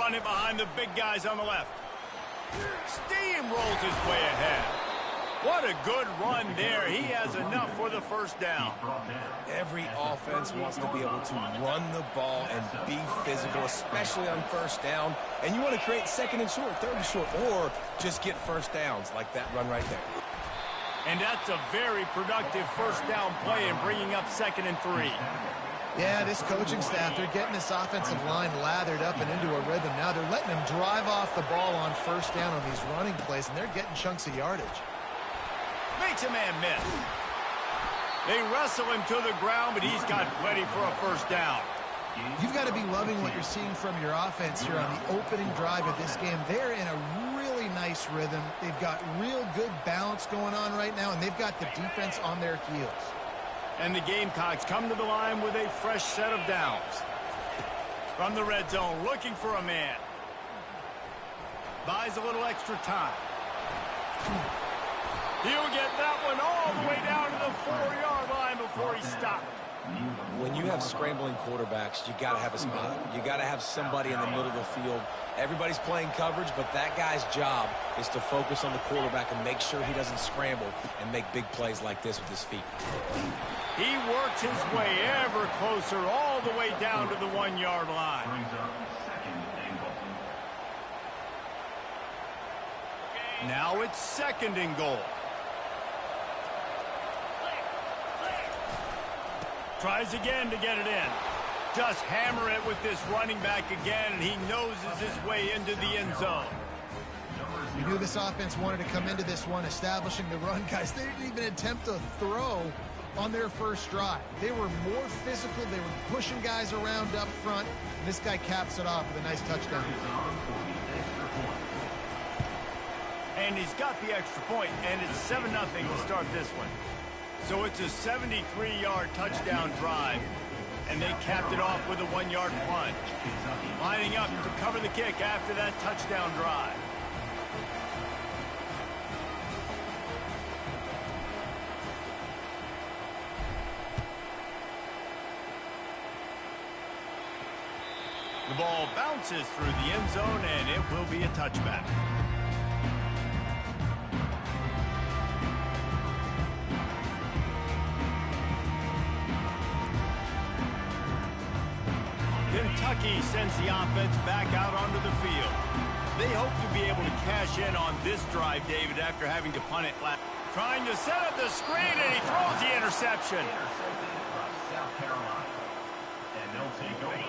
run it behind the big guys on the left. Steamrolls his way ahead. What a good run there. He has enough for the first down. Every offense wants to be able to run the ball and be physical, especially on first down. And you want to create second and short, third and short, or just get first downs like that run right there. And that's a very productive first down play and bringing up 2nd and 3. Yeah, this coaching staff, they're getting this offensive line lathered up and into a rhythm. Now they're letting them drive off the ball on first down on these running plays, and they're getting chunks of yardage. Makes a man miss. They wrestle him to the ground, but he's got plenty for a first down. You've got to be loving what you're seeing from your offense here on the opening drive of this game. They're in a really nice rhythm. They've got real good balance going on right now, and they've got the defense on their heels. And the Gamecocks come to the line with a fresh set of downs. From the red zone, looking for a man. Buys a little extra time. He'll get that one all the way down to the 4-yard line before he stopped. When you have scrambling quarterbacks, you got to have a spot. You got to have somebody in the middle of the field. Everybody's playing coverage, but that guy's job is to focus on the quarterback and make sure he doesn't scramble and make big plays like this with his feet. He works his way ever closer all the way down to the 1-yard line. Now it's 2nd and goal. Tries again to get it in. Just hammer it with this running back again, and he noses his way into the end zone. You knew this offense wanted to come into this one, establishing the run, guys. They didn't even attempt to throw on their first drive. They were more physical. They were pushing guys around up front. And this guy caps it off with a nice touchdown. And he's got the extra point, and it's 7-0 to start this one. So it's a 73-yard touchdown drive, and they capped it off with a 1-yard plunge. Lining up to cover the kick after that touchdown drive. The ball bounces through the end zone, and it will be a touchback. Kentucky sends the offense back out onto the field. They hope to be able to cash in on this drive, David, after having to punt it last. Trying to set up the screen, and he throws the interception.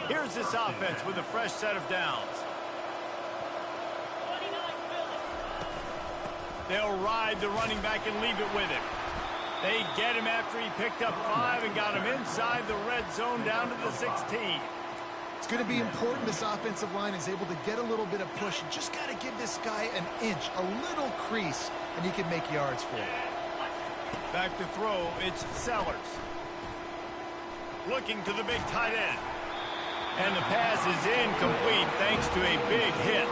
Here's this offense with a fresh set of downs. They'll ride the running back and leave it with him. They get him after he picked up 5 and got him inside the red zone down to the 16. It's going to be important this offensive line is able to get a little bit of push. You just got to give this guy an inch, a little crease, and he can make yards for it. Back to throw, it's Sellers. Looking to the big tight end. And the pass is incomplete thanks to a big hit.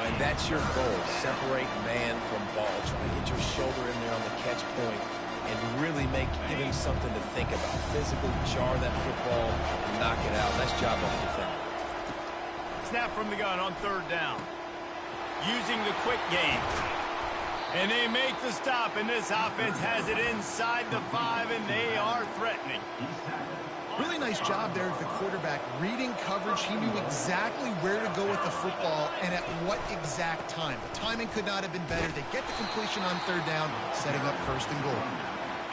And that's your goal. Separate man from ball. Try to get your shoulder in there on the catch point and really give him something to think about. Physically jar that football and knock it out. Nice job on the defender. Snap from the gun on 3rd down. Using the quick game. And they make the stop, and this offense has it inside the 5, and they are threatening. Really nice job there at the quarterback. Reading coverage, he knew exactly where to go with the football and at what exact time. The timing could not have been better. They get the completion on 3rd down, setting up 1st and goal.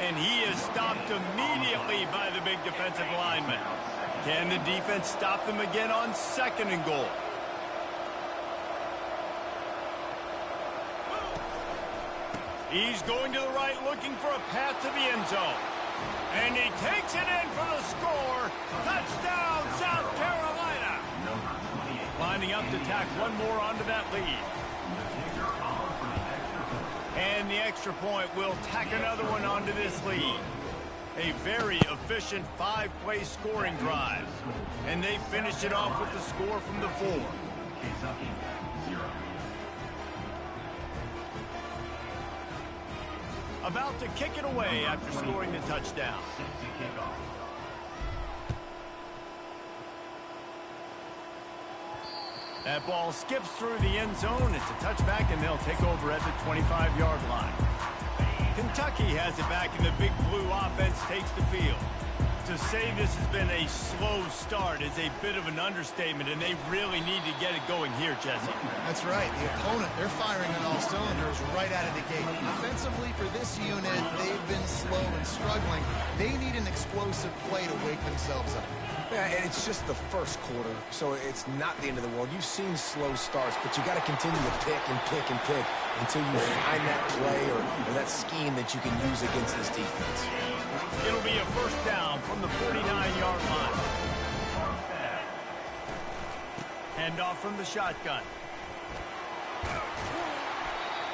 And he is stopped immediately by the big defensive lineman. Can the defense stop them again on 2nd and goal? He's going to the right, looking for a path to the end zone. And he takes it in for the score. Touchdown, South Carolina. Lining up to tack one more onto that lead. And the extra point will tack another one onto this lead. A very efficient 5-play scoring drive. And they finish it off with the score from the 4. About to kick it away after scoring the touchdown. That ball skips through the end zone. It's a touchback, and they'll take over at the 25-yard line. Kentucky has it back, and the Big Blue offense takes the field. To say this has been a slow start is a bit of an understatement, and they really need to get it going here, Jesse. That's right. The opponent, they're firing on all cylinders right out of the gate. Offensively, for this unit, they've been slow and struggling. They need an explosive play to wake themselves up. Yeah, and it's just the first quarter, so it's not the end of the world. You've seen slow starts, but you got to continue to pick and pick and pick until you find that play or that scheme that you can use against this defense. It'll be a first down from the 49-yard line. Handoff from the shotgun.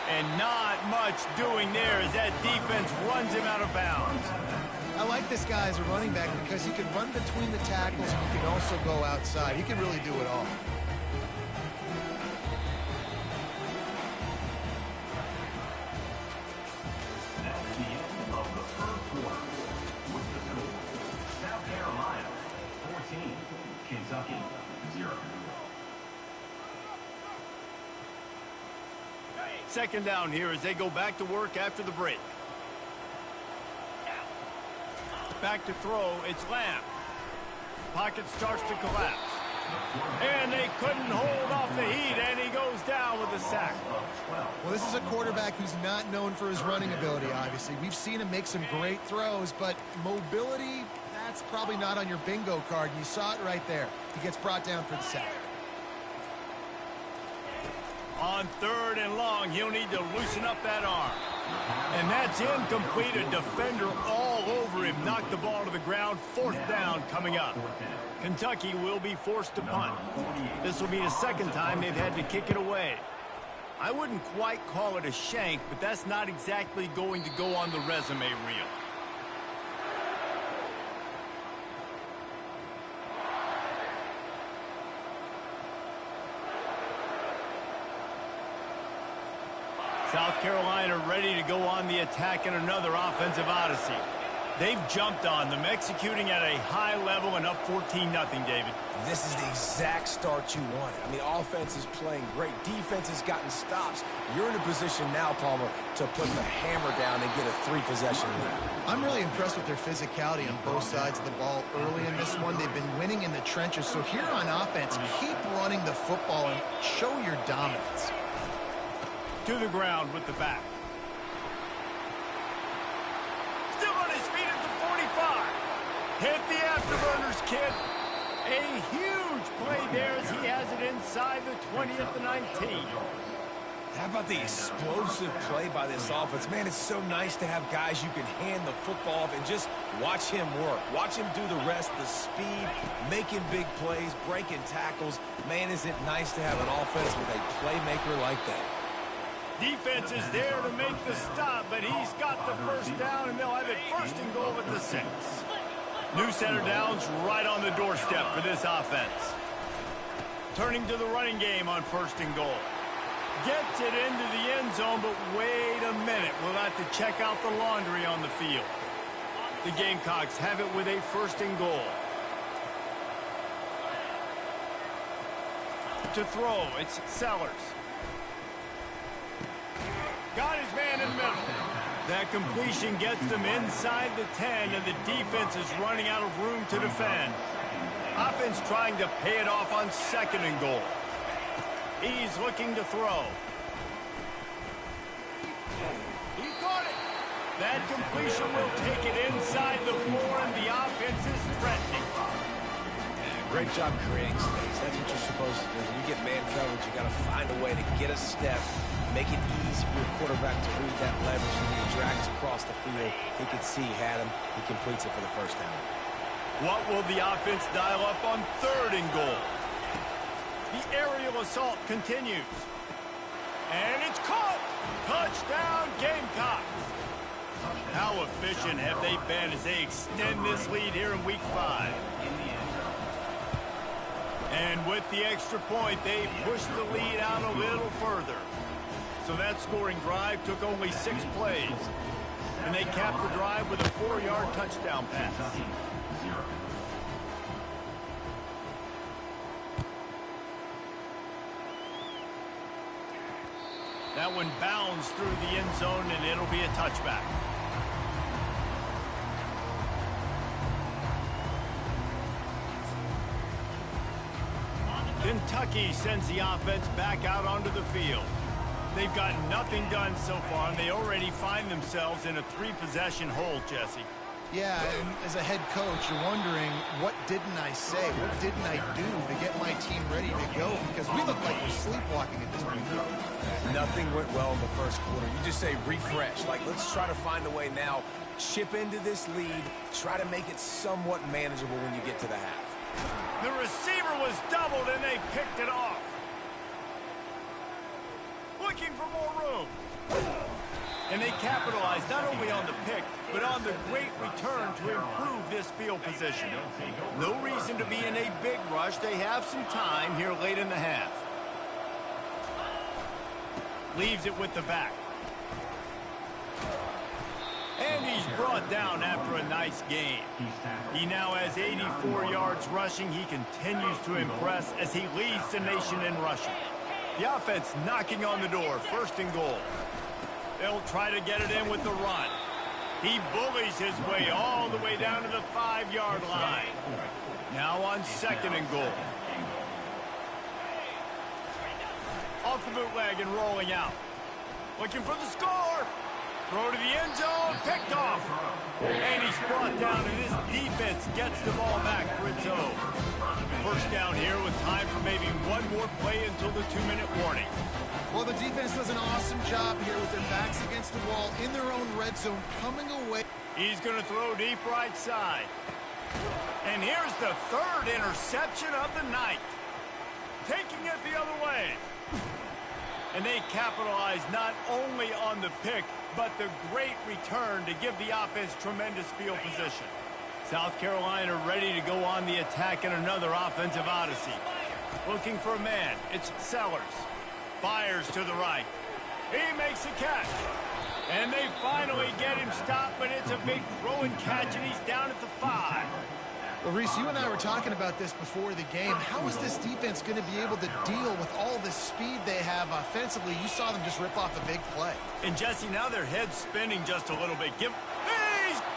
And not much doing there as that defense runs him out of bounds. I like this guy as a running back because he can run between the tackles and he can also go outside. He can really do it all. That's the end of the first quarter. With the score, South Carolina 14, Kentucky 0. Second down here as they go back to work after the break. Back to throw, it's Lamb. Pocket starts to collapse. And they couldn't hold off the heat, and he goes down with a sack. Well, this is a quarterback who's not known for his running ability, obviously. We've seen him make some great throws, but mobility, that's probably not on your bingo card, and you saw it right there. He gets brought down for the sack. On third and long, he'll need to loosen up that arm. And that's incomplete. A defender all over him. Knocked the ball to the ground. Fourth down coming up. Kentucky will be forced to punt. This will be the second time they've had to kick it away. I wouldn't quite call it a shank, but that's not exactly going to go on the resume reel. South Carolina ready to go on the attack in another offensive odyssey. They've jumped on them, executing at a high level and up 14-0, David. This is the exact start you wanted. I mean, offense is playing great. Defense has gotten stops. You're in a position now, Palmer, to put the hammer down and get a 3-possession lead. I'm really impressed with their physicality on both sides of the ball early in this one. They've been winning in the trenches. So here on offense, keep running the football and show your dominance. To the ground with the back. Still on his feet at the 45. Hit the afterburners, kid. A huge play there as he has it inside the 20 at the 19. How about the explosive play by this offense? Man, it's so nice to have guys you can hand the football off and just watch him work. Watch him do the rest, the speed, making big plays, breaking tackles. Man, is it nice to have an offense with a playmaker like that. Defense is there to make the stop, but he's got the first down, and they'll have it first and goal at the 6. New center downs right on the doorstep for this offense. Turning to the running game on first and goal. Gets it into the end zone, but wait a minute. We'll have to check out the laundry on the field. The Gamecocks have it with a first and goal. To throw, it's Sellers. Got his man in the middle. That completion gets them inside the 10, and the defense is running out of room to defend. Offense trying to pay it off on second and goal. He's looking to throw. He caught it. That completion will take it inside the 4, and the offense is threatening. Great job creating space. That's what you're supposed to do. When you get man coverage, you got to find a way to get a step, make it easy for your quarterback to read that leverage, and when he drags across the field, he could see he had him. He completes it for the first down. What will the offense dial up on third and goal? The aerial assault continues. And it's caught! Touchdown, Gamecocks! How efficient have they been as they extend this lead here in Week 5? And with the extra point, they pushed the lead out a little further. So that scoring drive took only 6 plays. And they capped the drive with a 4-yard touchdown pass. That one bounds through the end zone, and it'll be a touchback. Kentucky sends the offense back out onto the field. They've got nothing done so far, and they already find themselves in a 3-possession hole, Jesse. Yeah, and as a head coach, you're wondering, what didn't I say? What didn't I do to get my team ready to go? Because we look like we're sleepwalking at this point. Nothing went well in the first quarter. You just say refresh. Like, let's try to find a way now. Chip into this lead. Try to make it somewhat manageable when you get to the half. The receiver was doubled, and they picked it off. Looking for more room. And they capitalized not only on the pick, but on the great return to improve this field position. No reason to be in a big rush. They have some time here late in the half. Leaves it with the back. And he's brought down after a nice game. He now has 84 yards rushing. He continues to impress as he leads the nation in rushing. The offense knocking on the door, 1st and goal. They'll try to get it in with the run. He bullies his way all the way down to the 5-yard line. Now on 2nd and goal. Off the bootleg and rolling out. Looking for the score. Throw to the end zone, picked off. And he's brought down, and his defense gets the ball back for its own. 1st down here with time for maybe one more play until the 2-minute warning. Well, the defense does an awesome job here with their backs against the wall in their own red zone, coming away. He's going to throw deep right side. And here's the 3rd interception of the night. Taking it the other way. And they capitalize not only on the pick, but the great return to give the offense tremendous field position. South Carolina ready to go on the attack in another offensive odyssey. Looking for a man. It's Sellers. Fires to the right. He makes a catch. And they finally get him stopped, but it's a big throw and catch, and he's down at the 5. Well, Reese, you and I were talking about this before the game. How is this defense going to be able to deal with all the speed they have offensively? You saw them just rip off a big play. And, Jesse, now their head's spinning just a little bit. He's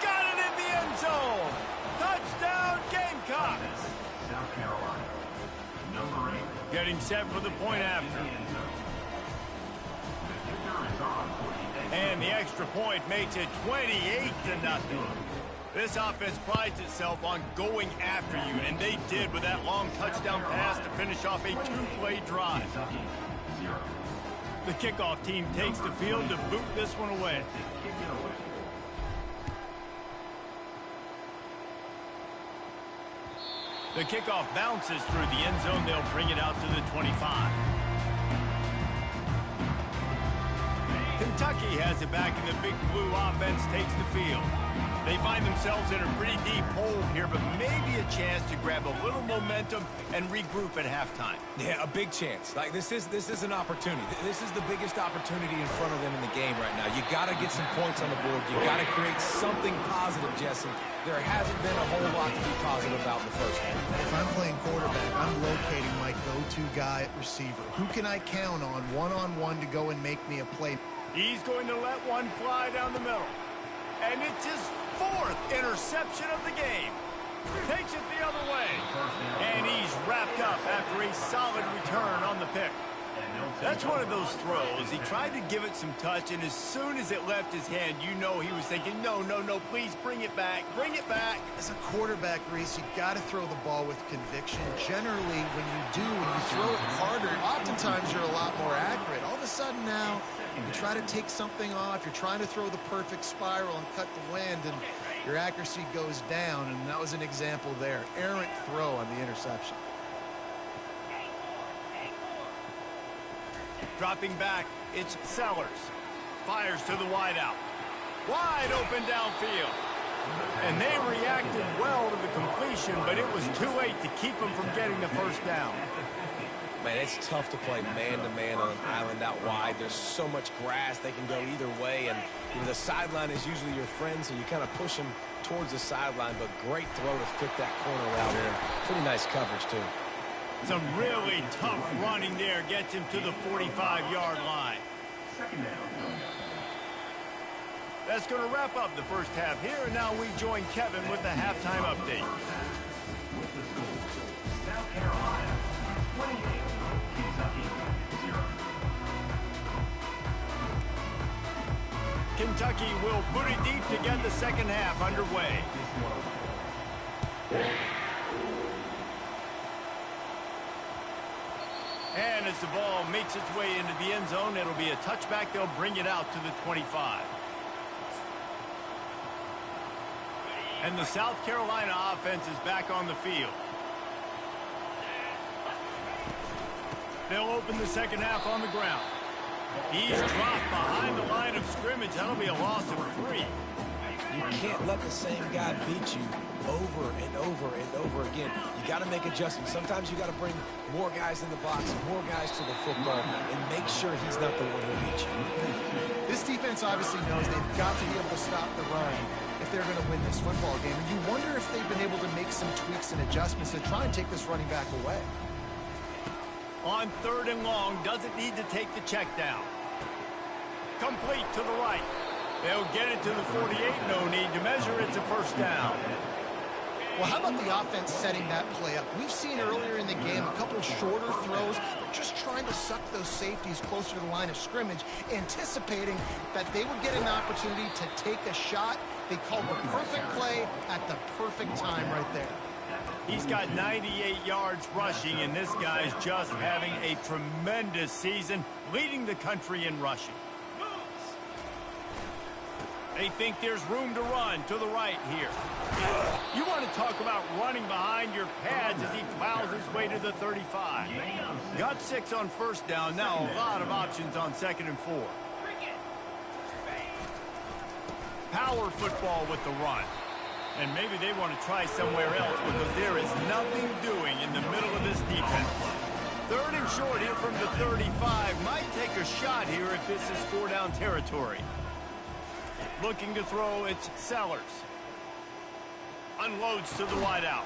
got it in the end zone. Touchdown, Gamecocks. South Carolina. Number 8. Getting set for the point after. And the extra point makes it 28-0. This offense prides itself on going after you, and they did with that long touchdown pass to finish off a 2-play drive. The kickoff team takes the field to boot this one away. The kickoff bounces through the end zone. They'll bring it out to the 25. Kentucky has it back, and the Big Blue offense takes the field. They find themselves in a pretty deep hole here, but maybe a chance to grab a little momentum and regroup at halftime. Yeah, a big chance. Like, this is an opportunity. This is the biggest opportunity in front of them in the game right now. You got to get some points on the board. You got to create something positive, Jesse. There hasn't been a whole lot to be positive about in the first half. If I'm playing quarterback, I'm locating my go-to guy at receiver. Who can I count on one-on-one to go and make me a play? He's going to let one fly down the middle. And it's his 4th interception of the game. Takes it the other way. And he's wrapped up after a solid return on the pick. That's one of those throws. He tried to give it some touch, and as soon as it left his hand, you know he was thinking, no, please bring it back. Bring it back. As a quarterback, Reese, you got to throw the ball with conviction. Generally, when you do, when you throw it harder, oftentimes you're a lot more accurate. All of a sudden now, you try to take something off. You're trying to throw the perfect spiral and cut the wind, and your accuracy goes down, and that was an example there. Errant throw on the interception. Dropping back, it's Sellers. Fires to the wideout. Wide open downfield. And they reacted well to the completion, but it was too late to keep them from getting the 1st down. Man, it's tough to play man-to-man on an island out wide. There's so much grass. They can go either way, and the sideline is usually your friend, so you kind of push them towards the sideline, but great throw to fit that corner route in. Pretty nice coverage, too. Some really tough running there gets him to the 45-yard line. Second down coming up. That's going to wrap up the first half here, and now we join Kevin with the halftime update. With the score, South Carolina 28, Kentucky 0. Kentucky will put it deep to get the second half underway. And as the ball makes its way into the end zone, it'll be a touchback. They'll bring it out to the 25. And the South Carolina offense is back on the field. They'll open the second half on the ground. He's dropped behind the line of scrimmage. That'll be a loss of 3. You can't let the same guy beat you over and over and over again. You got to make adjustments. Sometimes you got to bring more guys in the box, more guys to the football, and make sure he's not the one who beats you. This defense obviously knows they've got to be able to stop the run if they're going to win this football game. And you wonder if they've been able to make some tweaks and adjustments to try and take this running back away. On 3rd and long, doesn't need to take the check down. Complete to the right. They'll get it to the 48. No need to measure. It's a first down. Well, how about the offense setting that play up? We've seen earlier in the game a couple shorter throws. They're just trying to suck those safeties closer to the line of scrimmage, anticipating that they would get an opportunity to take a shot. They called the perfect play at the perfect time right there. He's got 98 yards rushing, and this guy's just having a tremendous season, leading the country in rushing. They think there's room to run to the right here. You want to talk about running behind your pads as he plows his way to the 35. Got 6 on first down. Now a lot of options on 2nd and 4. Power football with the run. And maybe they want to try somewhere else because there is nothing doing in the middle of this defense. 3rd and short here from the 35. Might take a shot here if this is 4-down territory. Looking to throw, it's Sellers. Unloads to the wideout.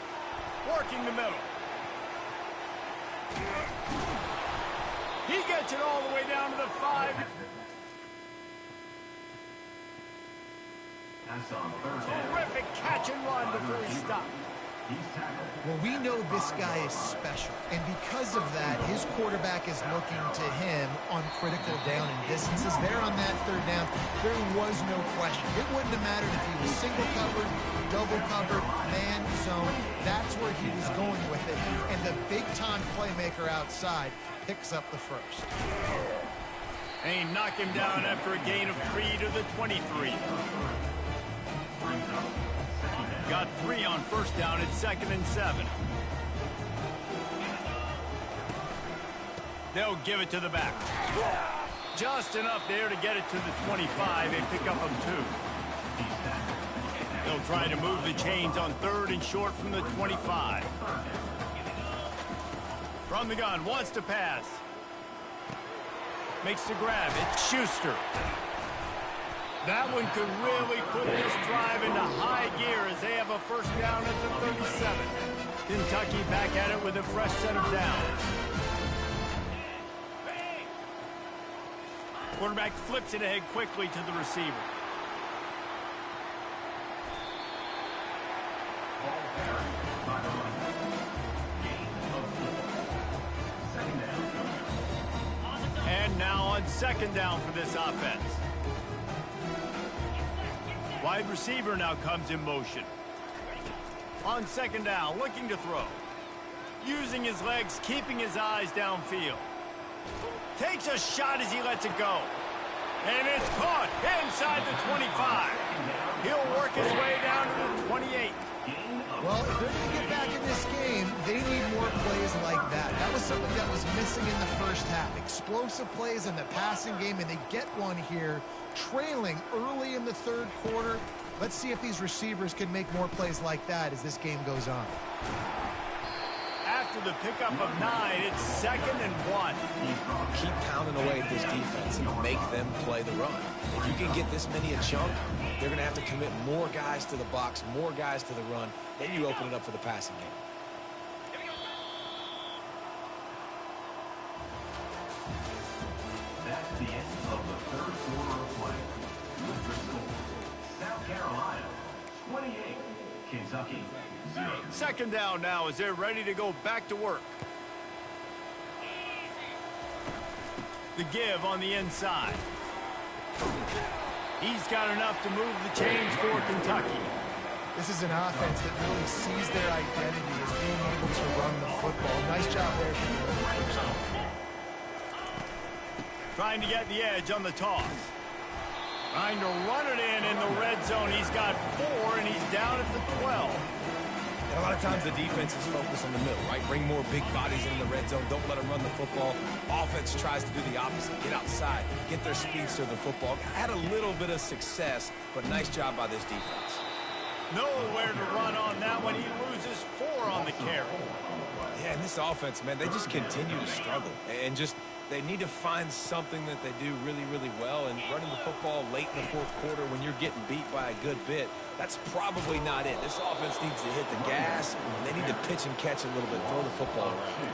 Working the middle. He gets it all the way down to the 5. That's on 3rd down. Terrific catch and run before he stopped. He's tackled. Well, we know this guy is special, and because of that, his quarterback is looking to him on critical down and distances. There on that 3rd down, there was no question. It wouldn't have mattered if he was single covered, double covered, man, zone. That's where he was going with it, and the big-time playmaker outside picks up the first. And he knocked him down after a gain of 3 to the 23. Got 3 on first down at 2nd and 7. They'll give it to the back. Just enough there to get it to the 25. They pick up him 2. They'll try to move the chains on 3rd and short from the 25. From the gun, wants to pass. Makes the grab. It's Schuster. That one could really put this drive into high gear as they have a first down at the 37. Kentucky back at it with a fresh set of downs. Quarterback flips it ahead quickly to the receiver. Ball carried by the running back. Gain of 4. Second down. And now on 2nd down for this offense. Wide receiver now comes in motion. On 2nd down, looking to throw. Using his legs, keeping his eyes downfield. Takes a shot as he lets it go. And it's caught inside the 25. He'll work his way down to the 28. Well, if they're going to get back in this game, they need more plays like that. That was something that was missing in the first half. Explosive plays in the passing game, and they get one here, trailing early in the 3rd quarter. Let's see if these receivers can make more plays like that as this game goes on. After the pickup of 9, it's 2nd and 1. Keep pounding away at this defense and make them play the run. If you can get this many a chunk, they're going to have to commit more guys to the box, more guys to the run. Then you open it up for the passing game. That's the end of the 28, Kentucky 0. Second down now as they're ready to go back to work. The give on the inside. He's got enough to move the chains for Kentucky. This is an offense that really sees their identity as being able to run the football. Nice job there for the first down. Trying to get the edge on the toss. Trying to run it in the red zone. He's got 4, and he's down at the 12. And a lot of times the defense is focused on the middle, right? Bring more big bodies in the red zone. Don't let them run the football. Offense tries to do the opposite. Get outside. Get their speeds to the football. Had a little bit of success, but nice job by this defense. Nowhere to run on that one. He loses 4 on the carry. Yeah, and this offense, man, they just continue to struggle. And just, they need to find something that they do really, really well. And running the football late in the fourth quarter when you're getting beat by a good bit, that's probably not it. This offense needs to hit the gas, and they need to pitch and catch a little bit, throw the football around.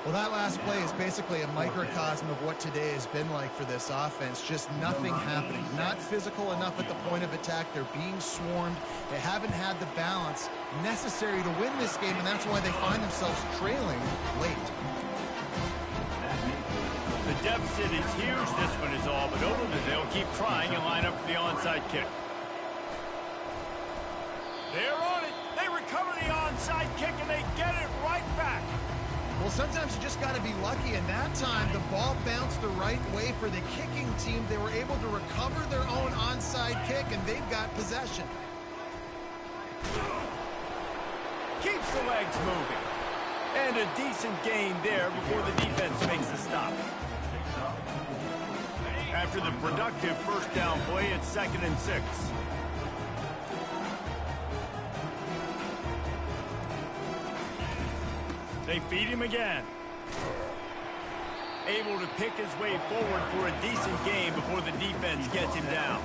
Well, that last play is basically a microcosm of what today has been like for this offense. Just nothing happening. Not physical enough at the point of attack. They're being swarmed. They haven't had the balance necessary to win this game, and that's why they find themselves trailing late. The deficit is huge. This one is all but over, but they'll keep trying and line up for the onside kick. They're on it. They recover the onside kick, and they get it right back. Well, sometimes you just got to be lucky, and that time the ball bounced the right way for the kicking team. They were able to recover their own onside kick, and they've got possession. Keeps the legs moving. And a decent gain there before the defense makes the stop. After the productive first down play, it's 2nd and 6. They feed him again. Able to pick his way forward for a decent game before the defense gets him down.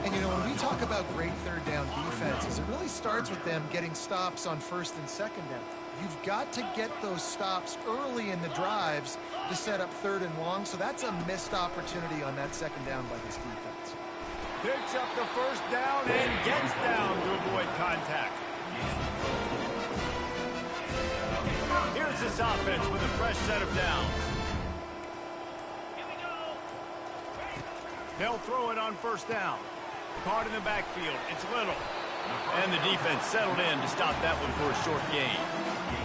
And, you know, when we talk about great third down defenses, it really starts with them getting stops on 1st and 2nd down. You've got to get those stops early in the drives to set up 3rd and long, so that's a missed opportunity on that 2nd down by this defense. Picks up the first down and gets down to avoid contact. Here's this offense with a fresh set of downs. They'll throw it on 1st down. Caught in the backfield. It's Little. And the defense settled in to stop that one for a short gain.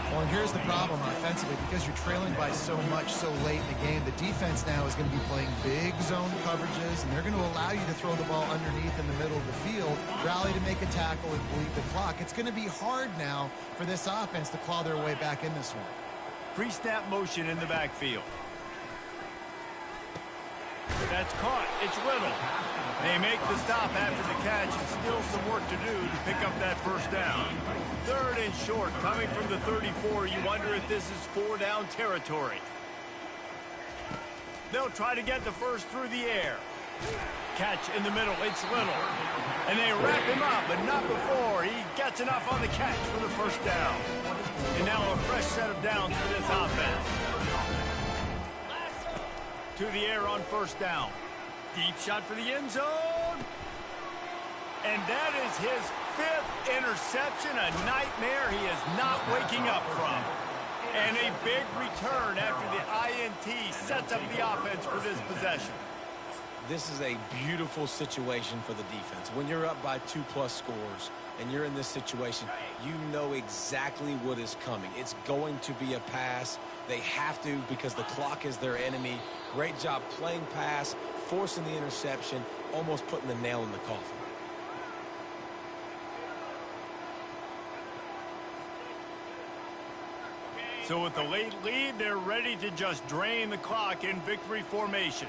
Well, and here's the problem offensively. Because you're trailing by so much so late in the game, the defense now is going to be playing big zone coverages, and they're going to allow you to throw the ball underneath in the middle of the field, rally to make a tackle, and bleed the clock. It's going to be hard now for this offense to claw their way back in this one. Pre-snap motion in the backfield. That's caught. It's Little. They make the stop after the catch, and still some work to do to pick up that first down. 3rd and short, coming from the 34. You wonder if this is 4-down territory. They'll try to get the first through the air. Catch in the middle. It's Little. And they wrap him up, but not before he gets enough on the catch for the first down. And now a fresh set of downs for this offense. To the air on 1st down. Deep shot for the end zone. And that is his 5th interception, a nightmare he is not waking up from. And a big return after the INT sets up the offense for this possession. This is a beautiful situation for the defense. When you're up by 2+ scores and you're in this situation, you know exactly what is coming. It's going to be a pass. They have to because the clock is their enemy. Great job playing pass, forcing the interception, almost putting the nail in the coffin. So with the late lead, they're ready to just drain the clock in victory formation.